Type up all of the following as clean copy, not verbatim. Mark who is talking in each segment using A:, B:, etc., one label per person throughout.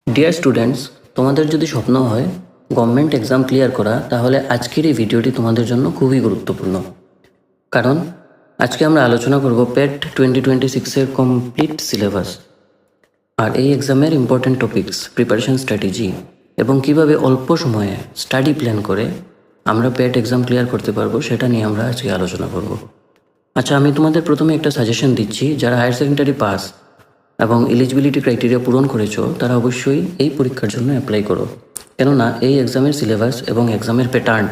A: Dear students, তোমাদের যদি স্বপ্ন হয় গভর্নমেন্ট এক্সাম ক্লিয়ার করা, তাহলে আজকের এই ভিডিওটি তোমাদের জন্য খুবই গুরুত্বপূর্ণ। কারণ আজকে আমরা আলোচনা করব পেট 2026-এর কমপ্লিট সিলেবাস আর এই এক্সামের ইম্পর্টেন্ট টপিকস, প্রিপারেশন স্ট্র্যাটেজি এবং কিভাবে অল্প সময়ে স্টাডি প্ল্যান করে আমরা পেট এক্সাম ক্লিয়ার করতে পারবো, সেটা নিয়ে আমরা আজকে আলোচনা করব। আচ্ছা, আমি তোমাদের প্রথমে একটা সাজেশন দিচ্ছি। যারা হায়ার সেকেন্ডারি পাস এবং এলিজিবিলিটি ক্রাইটেরিয়া পূরণ করেছো, তারা অবশ্যই এই পরীক্ষার জন্য অ্যাপ্লাই করো। কেননা এই এক্সামের সিলেবাস এবং এক্সামের প্যাটার্ন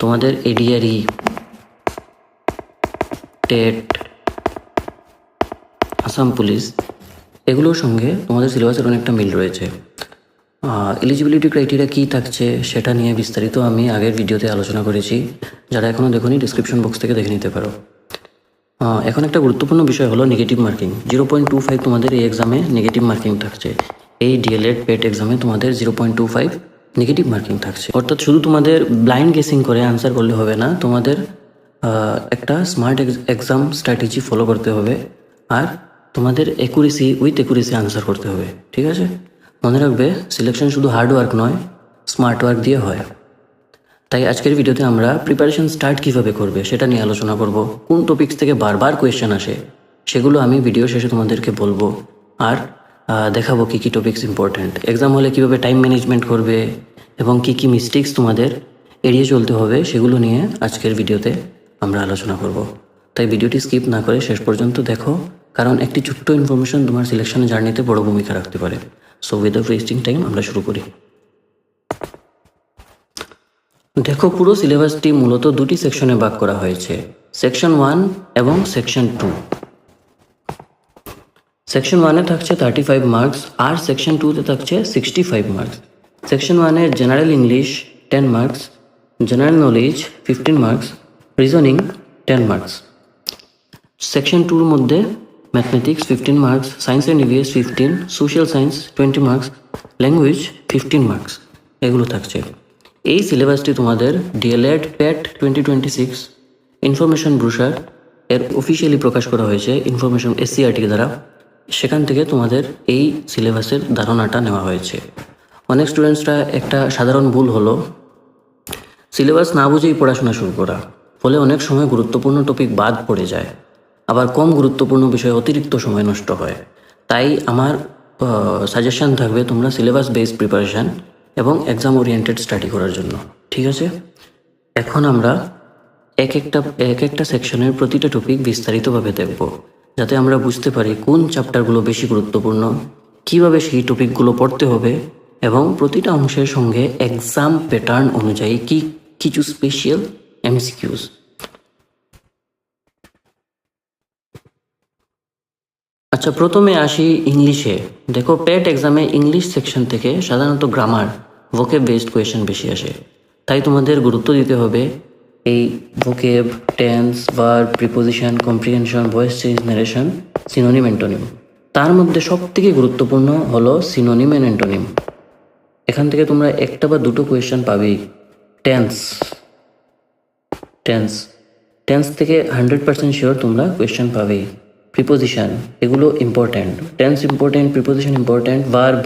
A: তোমাদের এডিআরই, টেট, আসাম পুলিশ এগুলোর সঙ্গে তোমাদের সিলেবাসের অনেকটা মিল রয়েছে। এলিজিবিলিটি ক্রাইটেরিয়া কী থাকছে সেটা নিয়ে বিস্তারিত আমি আগের ভিডিওতে আলোচনা করেছি। যারা এখনও দেখোনি, ডিসক্রিপশন বক্স থেকে দেখে নিতে পারো। এখন একটা গুরুত্বপূর্ণ বিষয় হলো নেগেটিভ মার্কিং। 0.25 তোমাদের এই এক্সামে নেগেটিভ মার্কিং থাকছে। এই ডিএলএড পেট এক্সামে তোমাদের 0.25 নেগেটিভ মার্কিং থাকছে। অর্থাৎ শুধু তোমাদের ব্লাইন্ড গেসিং করে আনসার করলে হবে না, তোমাদের একটা স্মার্ট এক্সাম স্ট্র্যাটেজি ফলো করতে হবে আর তোমাদের উইথ একুরেসি আনসার করতে হবে। ঠিক আছে, মনে রাখবে সিলেকশন শুধু হার্ড ওয়ার্ক নয়, স্মার্ট ওয়ার্ক দিয়ে হয়। তাই আজকের ভিডিওতে আমরা প্রিপারেশন স্টার্ট কীভাবে করবে সেটা নিয়ে আলোচনা করব। কোন টপিকস থেকে বারবার কোয়েশ্চেন আসে সেগুলো আমি ভিডিও শেষে তোমাদেরকে বলবো, আর দেখাবো কী কী টপিকস ইম্পর্ট্যান্ট। এক্সাম হলে কীভাবে টাইম ম্যানেজমেন্ট করবে এবং কী কী মিস্টেক্স তোমাদের এড়িয়ে চলতে হবে সেগুলো নিয়ে আজকের ভিডিওতে আমরা আলোচনা করব। তাই ভিডিওটি স্কিপ না করে শেষ পর্যন্ত দেখো, কারণ একটি ছোট্ট ইনফরমেশন তোমার সিলেকশন জার্নিতে বড় ভূমিকা রাখতে পারে। সো উইদাউট ওয়েস্টিং টাইম আমরা শুরু করি। দেখো, পুরো সিলেবাসটি মূলত দুটি সেকশনে ভাগ করা হয়েছে, সেকশন 1 এবং সেকশন 2। সেকশন 1-এ থাকছে 35 মার্কস আর সেকশন 2-তে থাকছে 65 মার্কস। সেকশন 1-এর general English 10 marks, general knowledge 15 marks, reasoning 10 marks. Section 2-র মধ্যে mathematics 15 marks, science and EVS 15, social science 20 marks, language 15 marks, এগুলো থাকছে। এই সিলেবাসটি তোমাদের ডিএলএড পেট 2026 ইনফরমেশন ব্রোশার এর অফিসিয়ালি প্রকাশ করা হয়েছে ইনফরমেশন এসসিআরটি দ্বারা। সেখান থেকে তোমাদের এই সিলেবাসের ধারণাটা নেওয়া হয়েছে। অনেক স্টুডেন্টসরা একটা সাধারণ ভুল হলো সিলেবাস না বুঝেই পড়াশোনা শুরু করা, ফলে অনেক সময় গুরুত্বপূর্ণ টপিক বাদ পড়ে যায়, আবার কম গুরুত্বপূর্ণ বিষয়ে অতিরিক্ত সময় নষ্ট হয়। তাই আমার সাজেশন থাকবে তোমরা সিলেবাস বেসড প্রিপারেশান এবং এক্সাম ওরিয়েন্টেড স্টাডি করার জন্য। ঠিক আছে, এখন আমরা এক একটা সেকশনের প্রতিটা টপিক বিস্তারিতভাবে দেখব, যাতে আমরা বুঝতে পারি কোন চ্যাপ্টারগুলো বেশি গুরুত্বপূর্ণ, কিভাবে সেই টপিকগুলো পড়তে হবে এবং প্রতিটা অংশের সঙ্গে এক্সাম প্যাটার্ন অনুযায়ী কিছু স্পেশাল এমসিকিউস। আচ্ছা, প্রথমে আসি ইংলিশে। দেখো, পেট এক্সামে ইংলিশ সেকশন থেকে সাধারণত গ্রামার, ভোকেব বেসড কোয়েশ্চেন বেশি আসে। তাই তোমাদের গুরুত্ব দিতে হবে এই ভোকেব, tense, verb, preposition, comprehension, voice change, narration, synonym, antonym. তার মধ্যে সবথেকে গুরুত্বপূর্ণ হলো সিনোনিম অ্যান্ড অ্যান্টোনিম। এখান থেকে তোমরা একটা বা দুটো কোয়েশ্চেন পাবেই। টেন্স টেন্স টেন্স থেকে 100% শিওর তোমরা কোয়েশ্চেন পাবেই। প্রিপোজিশন, এগুলো important. Tense important, preposition important, verb,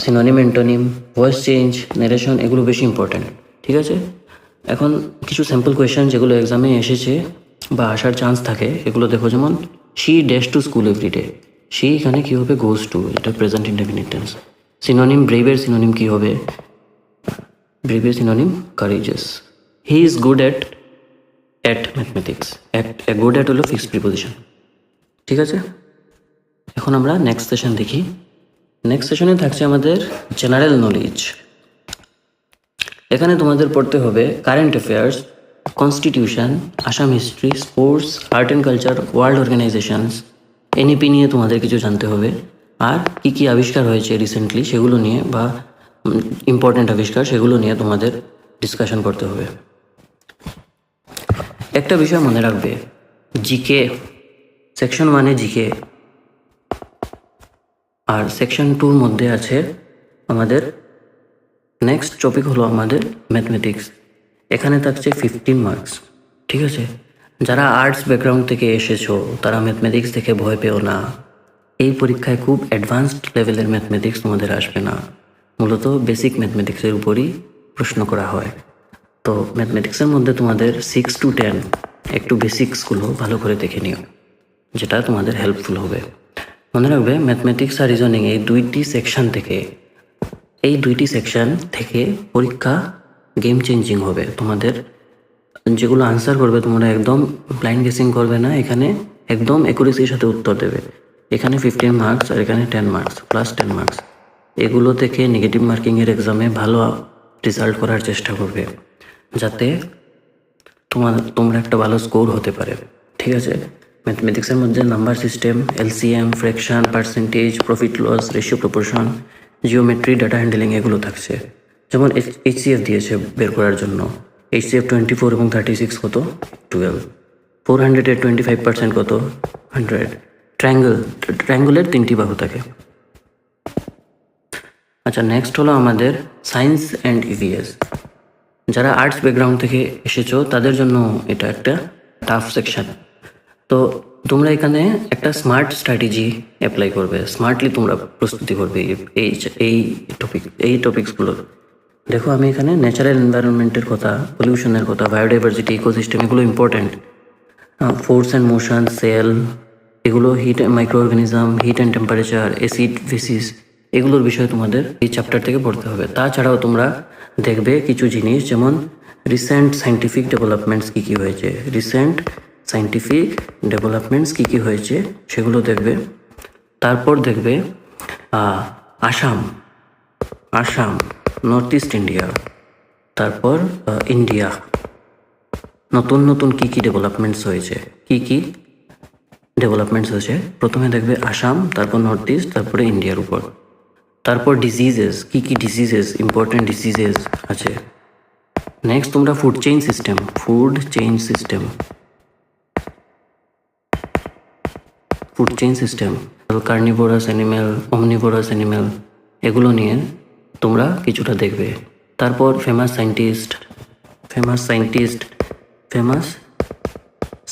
A: synonym, antonym, voice change, narration, এগুলো বেশি ইম্পর্ট্যান্ট। ঠিক আছে, এখন কিছু স্যাম্পল কোয়েশ্চেন যেগুলো এক্সামে এসেছে বা আসার চান্স থাকে এগুলো দেখো। যেমন she dash to school everyday, she এখানে কী হবে? গোজ টু, এটা প্রেজেন্ট ইনডেফিনিট টেন্স। সিনোনিম, ব্রেভের সিনোনিম কী হবে? ব্রেভের synonym courageous. He is good at mathematics, good at হলো ফিক্সড প্রিপোজিশন। ঠিক আছে, এখন আমরা নেক্সট সেশন দেখি। নেক্সট সেশনে থাকছে আমাদের জেনারেল নলেজ। এখানে তোমাদের পড়তে হবে current affairs, constitution, Assam history, sports, art and culture, world organisations, NEP নিয়ে তোমাদের কিছু জানতে হবে, আর কি কি আবিষ্কার হয়েছে রিসেন্টলি সেগুলো নিয়ে বা ইম্পর্ট্যান্ট আবিষ্কার সেগুলো নিয়ে তোমাদের ডিসকাশন করতে হবে। একটা বিষয় মনে রাখবে, জিকে সেকশন 1-এ জিকে আর সেকশন 2-র মধ্যে আছে আমাদের নেক্সট টপিক হলো আমাদের ম্যাথমেটিক্স। এখানে থাকছে 15 মার্কস। ঠিক আছে, যারা আর্টস ব্যাকগ্রাউন্ড থেকে এসেছো তারা ম্যাথমেটিক্স থেকে ভয় পেও না। এই পরীক্ষায় খুব অ্যাডভান্সড লেভেলের ম্যাথমেটিক্স তোমাদের আসবে না, মূলত বেসিক ম্যাথমেটিক্সের উপরই প্রশ্ন করা হয়। তো ম্যাথমেটিক্সের মধ্যে তোমাদের 6 to 10 একটু বেসিক্সগুলো ভালো করে দেখে নিও, যেটা তোমাদের হেল্পফুল হবে। মনে রাখবে ম্যাথমেটিক্স আর রিজনিং এই দুইটি সেকশন থেকে পরীক্ষা গেম চেঞ্জিং হবে। তোমাদের যেগুলো আনসার করবে তোমরা একদম ব্লাইন্ড গেসিং করবে না, এখানে একদম অ্যাকুরেসির সাথে উত্তর দেবে। এখানে 15 মার্কস আর এখানে 10 মার্কস প্লাস 10 মার্কস, এগুলো থেকে নেগেটিভ মার্কিংয়ের এক্সামে ভালো রেজাল্ট করার চেষ্টা করবে, যাতে তোমরা একটা ভালো স্কোর হতে পারে। ঠিক আছে, ম্যাথমেটিক্সের মধ্যে number system, LCM, fraction, percentage, profit loss, ratio proportion, geometry, data handling এগুলো থাকছে। যেমন এইচসিএফ দিয়েছে বের করার জন্য, এইচসিএফ 24 এবং 36 কত 12, 400-এর 25% কত 100, ট্রায়াঙ্গলের 3টি বাহু থাকে। আচ্ছা, নেক্সট হলো আমাদের সায়েন্স অ্যান্ড ইভিএস। যারা আর্টস ব্যাকগ্রাউন্ড থেকে এসেছো তাদের জন্য এটা একটা টাফ সেকশন। তো তোমরা এখানে একটা স্মার্ট স্ট্র্যাটেজি অ্যাপ্লাই করবে, স্মার্টলি তোমরা প্রস্তুতি করবে এই টপিকসগুলোর। দেখো আমি এখানে ন্যাচারাল এনভায়রনমেন্টের কথা, পলিউশনের কথা, বায়োডাইভার্সিটি, ইকোসিস্টেম এগুলো important. Force and motion, cell, এগুলো heat, micro organism, heat and temperature, acid, bases, এগুলোর বিষয়ে তোমাদের এই চ্যাপ্টার থেকে পড়তে হবে। তাছাড়াও তোমরা দেখবে কিছু জিনিস, যেমন রিসেন্ট সায়েন্টিফিক ডেভেলপমেন্টস কী হয়েছে, সেগুলো দেখবে। তারপর দেখবে আসাম, নর্থ ইস্ট ইন্ডিয়া, তারপর ইন্ডিয়া, নতুন কী ডেভেলপমেন্টস হয়েছে, প্রথমে দেখবে আসাম, তারপর নর্থ ইস্ট, তারপরে ইন্ডিয়ার উপর। তারপর ডিজিজেস, কী ইম্পর্টেন্ট ডিজিজেস আছে। নেক্সট তোমরা food chain system, carnivorous animal, omnivorous animal, এগুলো নিয়ে তোমরা কিছুটা দেখবে। তারপর ফেমাস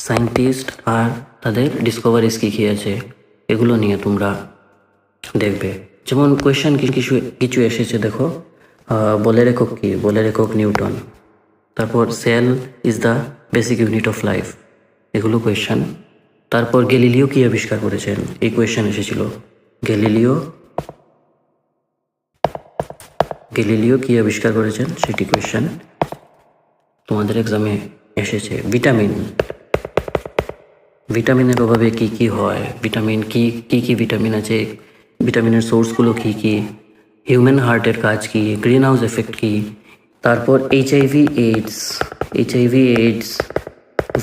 A: সায়েন্টিস্ট আর তাদের ডিসকভারিজ কী আছে, এগুলো নিয়ে তোমরা দেখবে। যেমন কোয়েশ্চেন কিছু এসেছে, দেখো বলের একক কি, বলের একক নিউটন। তারপর cell is the basic unit of life, এগুলো কোয়েশ্চেন। তারপর গ্যালিলিও কি আবিষ্কার করেছেন, এই কোয়েশ্চেন এসেছিল। গ্যালিলিও কি আবিষ্কার করেছেন সেটি কোয়েশ্চেন তোমাদের এক্সামে এসেছে। ভিটামিনের অভাবে কি হয়, ভিটামিন কি ভিটামিন আছে, ভিটামিনের সোর্সগুলো কি, হিউম্যান হার্টের কাজ কি, গ্রিন হাউস এফেক্ট কি। তারপর এইচআইভি এইডস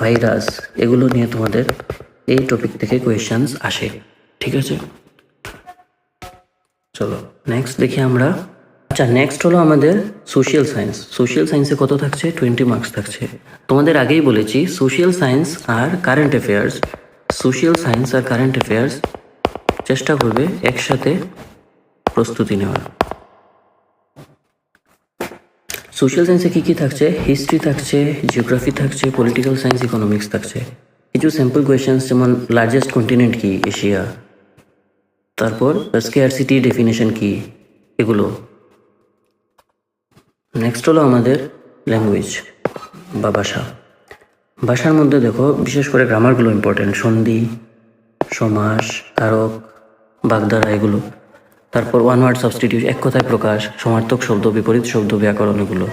A: ভাইরাস, এগুলো নিয়ে তোমাদের এই টপিক থেকে কোয়েশ্চেন্স আসে। ঠিক আছে, চলো নেক্সট দেখি আমরা। আচ্ছা, নেক্সট হলো আমাদের সোশ্যাল সায়েন্সে কত থাকছে, 20 মার্কস থাকছে। তোমাদের আগেই বলেছি সোশ্যাল সায়েন্স আর কারেন্ট অ্যাফেয়ার্স চেষ্টা করবে একসাথে প্রস্তুতি নেওয়ার। সোশ্যাল সায়েন্সে কী থাকছে, হিস্ট্রি থাকছে, জিওগ্রাফি থাকছে, পলিটিক্যাল সায়েন্স, ইকোনমিক্স থাকছে। কিছু স্যাম্পল কোয়েশ্চেন্স, যেমন লার্জেস্ট কন্টিনেন্ট কি, এশিয়া। তারপর স্কেয়ারসিটি ডেফিনেশন কি, এগুলো। নেক্সট হলো আমাদের ল্যাঙ্গুয়েজ বা ভাষার মধ্যে দেখো বিশেষ করে গ্রামারগুলো ইম্পর্টেন্ট, সন্ধি, সমাস, কারক, বাগধারা, এগুলো। তারপর ওয়ান ওয়ার্ড সাবস্টিটিউশন, এক কথায় প্রকাশ, সমার্থক শব্দ, বিপরীত শব্দ, ব্যাকরণ, এগুলো।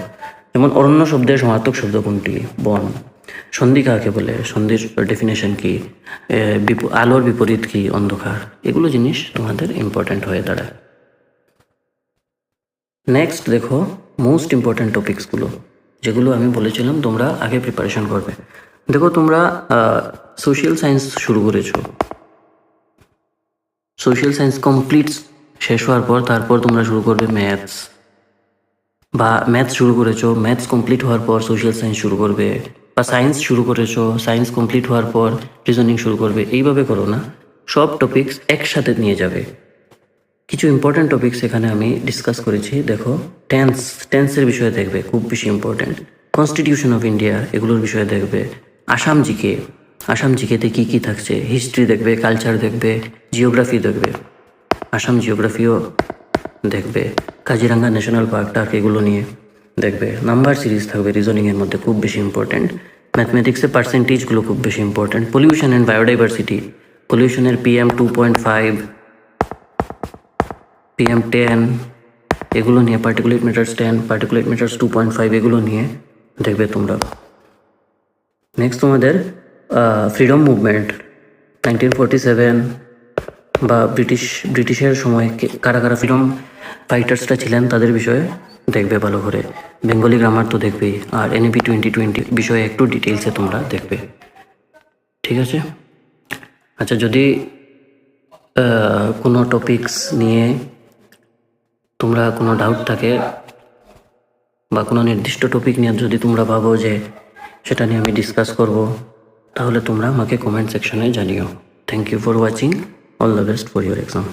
A: যেমন অরণ্য শব্দের সমার্থক শব্দ কোনটি, বন। সন্ধি কাকে বলে, সন্ধির ডেফিনেশন কি, আলোর বিপরীত কি, অন্ধকার। এগুলো জিনিস তোমাদের ইম্পর্টেন্ট হয়ে দাঁড়ায়। নেক্সট দেখো মোস্ট ইম্পর্ট্যান্ট টপিকসগুলো, যেগুলো আমি বলেছিলাম তোমরা আগে প্রিপারেশন করবে। দেখো তোমরা সোশ্যাল সায়েন্স শুরু করেছো, সোশ্যাল সায়েন্স কমপ্লিট শেষ হওয়ার পর তারপর তোমরা শুরু করবে ম্যাথস, বা ম্যাথস শুরু করেছো, ম্যাথস কমপ্লিট হওয়ার পর সোশ্যাল সায়েন্স শুরু করবে, বা সায়েন্স শুরু করেছো, সায়েন্স কমপ্লিট হওয়ার পর রিজনিং শুরু করবে। এইভাবে করো না, সব টপিকস একসাথে নিয়ে যাবে। কিছু ইম্পর্ট্যান্ট টপিকস এখানে আমি ডিসকাস করেছি। দেখো টেন্সের বিষয়ে দেখবে, খুব বেশি ইম্পর্ট্যান্ট। কনস্টিটিউশন অফ ইন্ডিয়া, এগুলোর বিষয়ে দেখবে। আসাম জিকে, আসাম জিকেতে কী কী থাকছে, হিস্ট্রি দেখবে, কালচার দেখবে, জিওগ্রাফি দেখবে, আসাম জিওগ্রাফিও দেখবে, কাজিরাঙ্গা ন্যাশনাল পার্ক টার্ক এগুলো নিয়ে দেখবে। নাম্বার সিরিজ থাকবে রিজনিংয়ের মধ্যে, খুব বেশি ইম্পর্ট্যান্ট। ম্যাথমেটিক্সে পার্সেন্টেজগুলো খুব বেশি ইম্পর্ট্যান্ট। পলিউশন অ্যান্ড বায়োডাইভার্সিটি, পলিউশনের PM2.5, PM10 এগুলো নিয়ে, পার্টিকুলেট ম্যাটার্স 10, পার্টিকুলেট ম্যাটার্স 2.5 এগুলো নিয়ে দেখবে তোমরা। নেক্সট তোমাদের ফ্রিডম মুভমেন্ট 1947 বা ব্রিটিশের সময় কারা কারা ফ্রিডম ফাইটার্সরা ছিলেন তাদের বিষয়ে দেখবে ভালো করে। বেঙ্গলি গ্রামার তো দেখবেই, আর NEP 2020 বিষয়ে একটু ডিটেলসে তোমরা দেখবে, ঠিক আছে? আচ্ছা, যদি কোনো টপিকস নিয়ে তোমরা কোনো ডাউট থাকে বা কোনো নির্দিষ্ট টপিক নিয়ে যদি তোমরা ভাবো যে সেটা নিয়ে আমি ডিসকাস করব, তাহলে তোমরা আমাকে কমেন্ট সেকশনে জানিও। Thank you for watching, all the best for your exam.